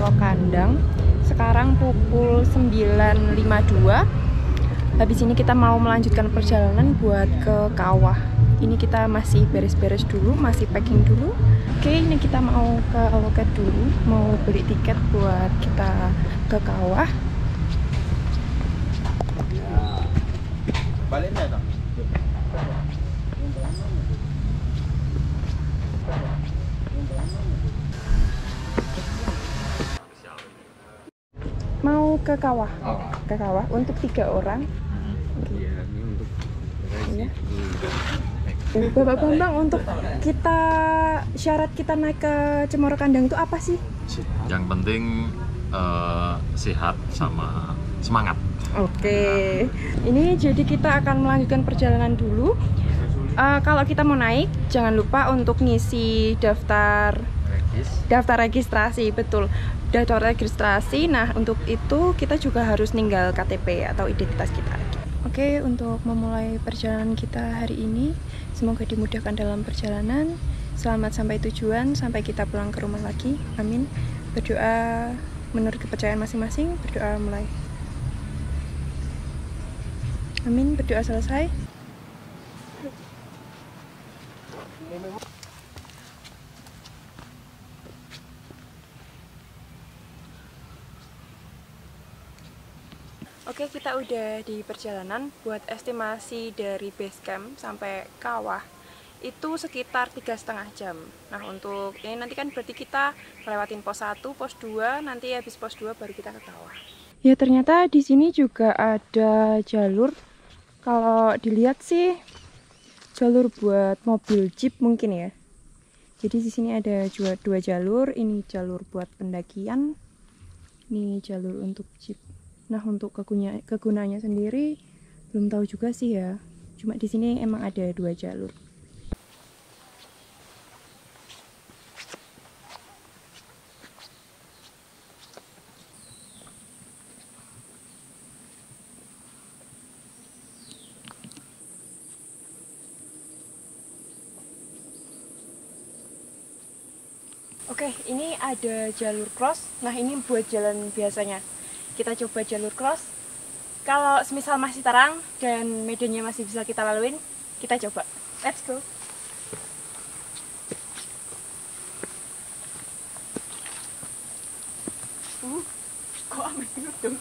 Cemoro Kandang. Sekarang pukul 9.52. Habis ini kita mau melanjutkan perjalanan buat ke Kawah. Ini kita masih beres-beres dulu, masih packing dulu. Oke, ini kita mau ke loket dulu, mau beli tiket buat kita ke Kawah. Baliknya dong. Mau ke Kawah. Ke Kawah untuk 3 orang. Iya, ini untuk Iya. Bapak Bambang, untuk kita syarat kita naik ke Cemoro Kandang itu apa sih? Yang penting sehat sama semangat. Oke, ini jadi kita akan melanjutkan perjalanan dulu. Kalau kita mau naik, jangan lupa untuk ngisi daftar registrasi, betul. Daftar registrasi. Nah, untuk itu kita juga harus ninggal KTP atau identitas kita. Oke, untuk memulai perjalanan kita hari ini, semoga dimudahkan dalam perjalanan. Selamat sampai tujuan, sampai kita pulang ke rumah lagi. Amin. Berdoa menurut kepercayaan masing-masing. Berdoa mulai. Amin. Berdoa selesai. Oke, kita udah di perjalanan. Buat estimasi dari base camp sampai Kawah itu sekitar 3,5 jam. Nah, untuk ini nanti kan berarti kita lewatin pos 1, pos 2, nanti habis pos 2 baru kita ke Kawah. Ya, ternyata di sini juga ada jalur. Kalau dilihat sih jalur buat mobil jeep mungkin ya. Jadi di sini ada dua jalur, ini jalur buat pendakian, ini jalur untuk jeep. Nah, untuk kegunaannya sendiri belum tahu juga sih ya. Cuma di sini emang ada 2 jalur. Oke, ini ada jalur cross. Nah, ini buat jalan biasanya. Kita coba jalur cross. Kalau semisal masih terang dan medannya masih bisa kita laluin, kita coba. Let's go. Kok amat dong?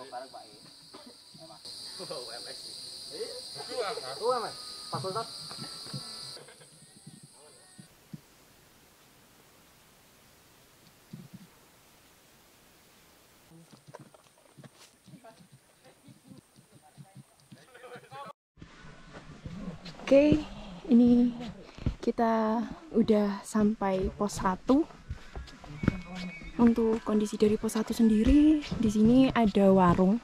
Parang Pak E. Emang. Oh, MS. Itu apa? Fakultas. Oke, ini kita udah sampai pos 1. Untuk kondisi dari pos 1 sendiri, di sini ada warung.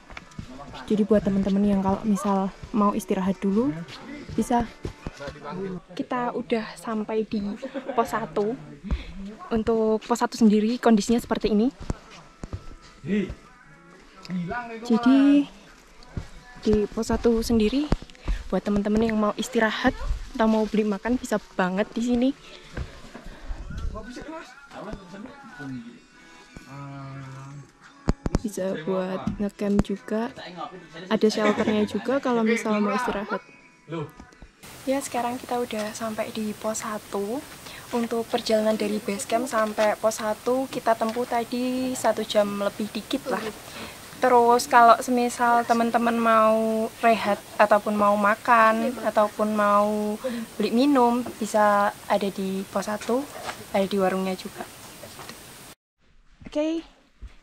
Jadi buat teman-teman yang kalau misal mau istirahat dulu, bisa. Kita udah sampai di pos 1. Untuk pos 1 sendiri kondisinya seperti ini. Jadi di pos 1 sendiri buat teman-teman yang mau istirahat atau mau beli makan bisa banget di sini. Bisa buat ngecamp juga. Ada shelternya juga kalau misal mau istirahat. Ya, sekarang kita udah sampai di pos 1. Untuk perjalanan dari base camp sampai pos 1 kita tempuh tadi 1 jam lebih dikit lah. Terus kalau semisal teman-teman mau rehat ataupun mau makan ataupun mau beli minum, bisa ada di pos 1, ada di warungnya juga. Oke,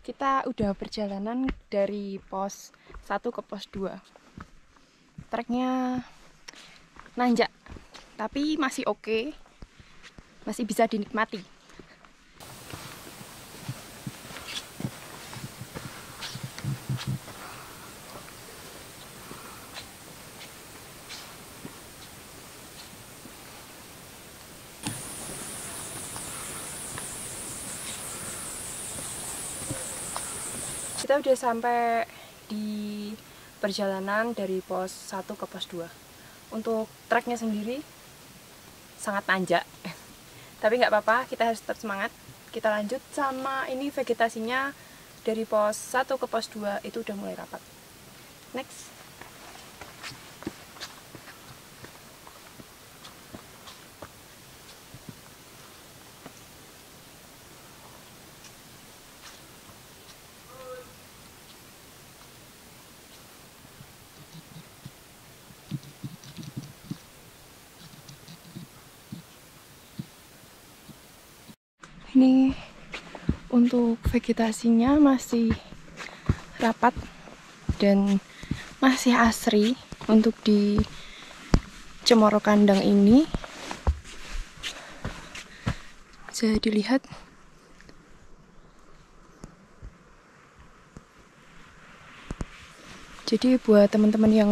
kita udah perjalanan dari pos 1 ke pos 2. Treknya nanjak, tapi masih oke, masih bisa dinikmati. Kita udah sampai di perjalanan dari pos 1 ke pos 2. Untuk treknya sendiri sangat nanjak, tapi nggak apa-apa, kita harus tetap semangat. Kita lanjut. Sama ini vegetasinya dari pos 1 ke pos 2 itu udah mulai rapat. Next. Ini untuk vegetasinya masih rapat dan masih asri untuk di Cemoro Kandang ini. Bisa dilihat. Jadi buat teman-teman yang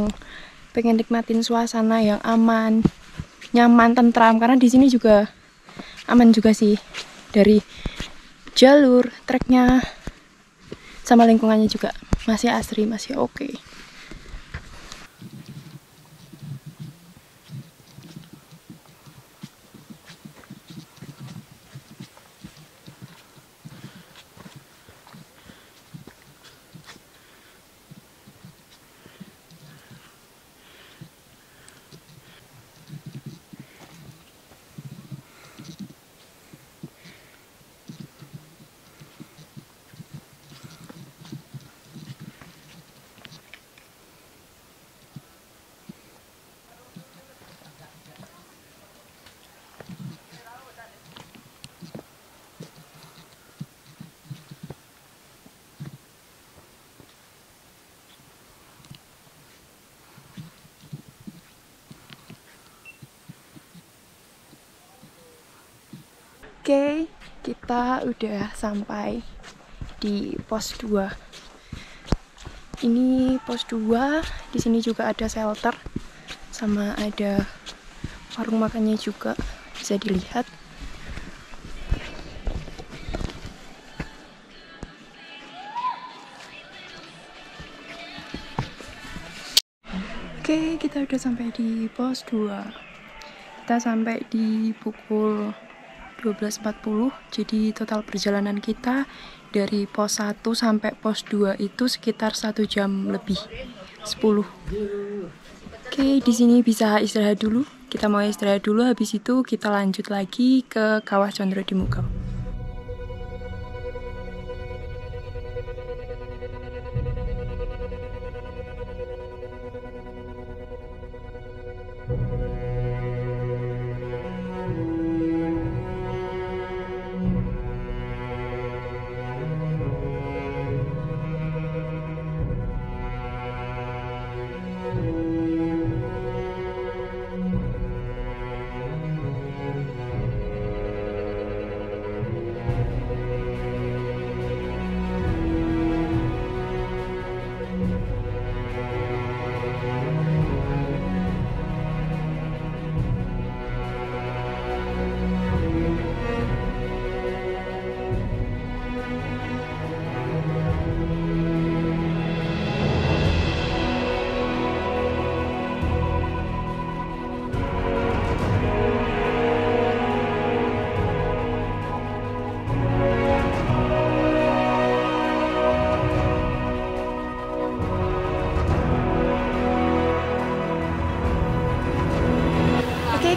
pengen nikmatin suasana yang aman, nyaman, tentram, karena di sini juga aman juga sih. Dari jalur, treknya, sama lingkungannya juga masih asri, masih oke. Oke, kita udah sampai di pos 2. Ini pos 2, di sini juga ada shelter sama ada warung makannya juga, bisa dilihat. Oke, kita udah sampai di pos 2. Kita sampai di pukul 12.40, jadi total perjalanan kita dari pos 1 sampai pos 2 itu sekitar 1 jam lebih, 10. Oke, di sini bisa istirahat dulu. Kita mau istirahat dulu, habis itu kita lanjut lagi ke Kawah Condro di Mugao.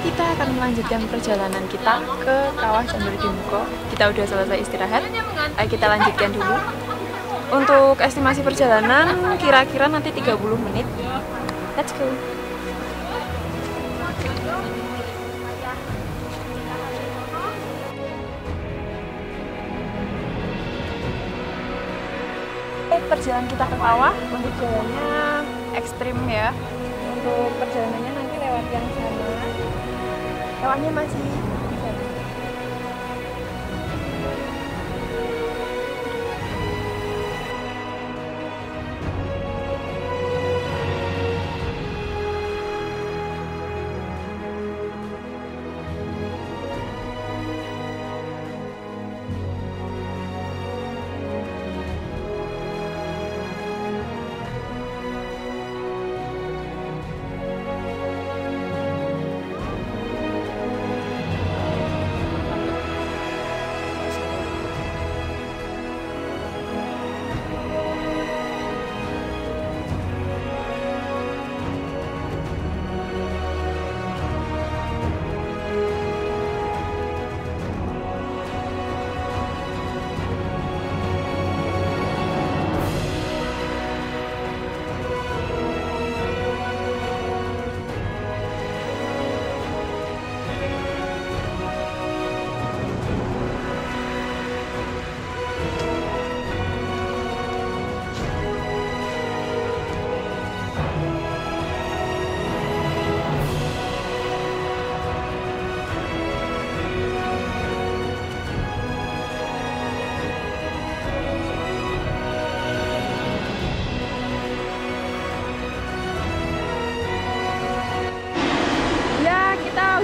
Kita akan melanjutkan perjalanan kita ke Kawah Condro di Mugao. Kita udah selesai istirahat, ayo kita lanjutkan dulu. Untuk estimasi perjalanan kira-kira nanti 30 menit. Let's go. Perjalanan kita ke kawah, untuk jalannya ekstrim ya. Untuk perjalanannya nanti lewat yang sana kawahnya masih bisa.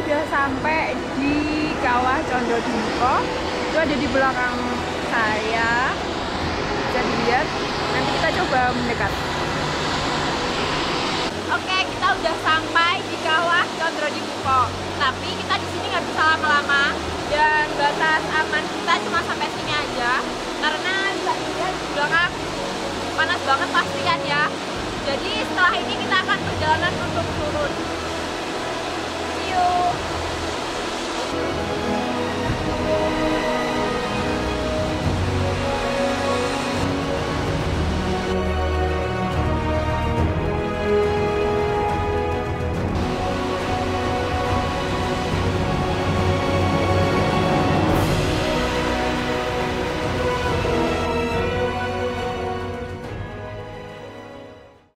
Udah sampai di Kawah Condro Dumoko. Itu ada di belakang saya, bisa dilihat. Nanti kita coba mendekat. Oke, kita udah sampai di Kawah Condro Dumoko. Tapi kita di sini nggak bisa lama-lama dan batas aman kita cuma sampai sini aja. Karena bisa dilihat di belakang panas banget pasti kan ya. Jadi setelah ini kita akan perjalanan untuk turun.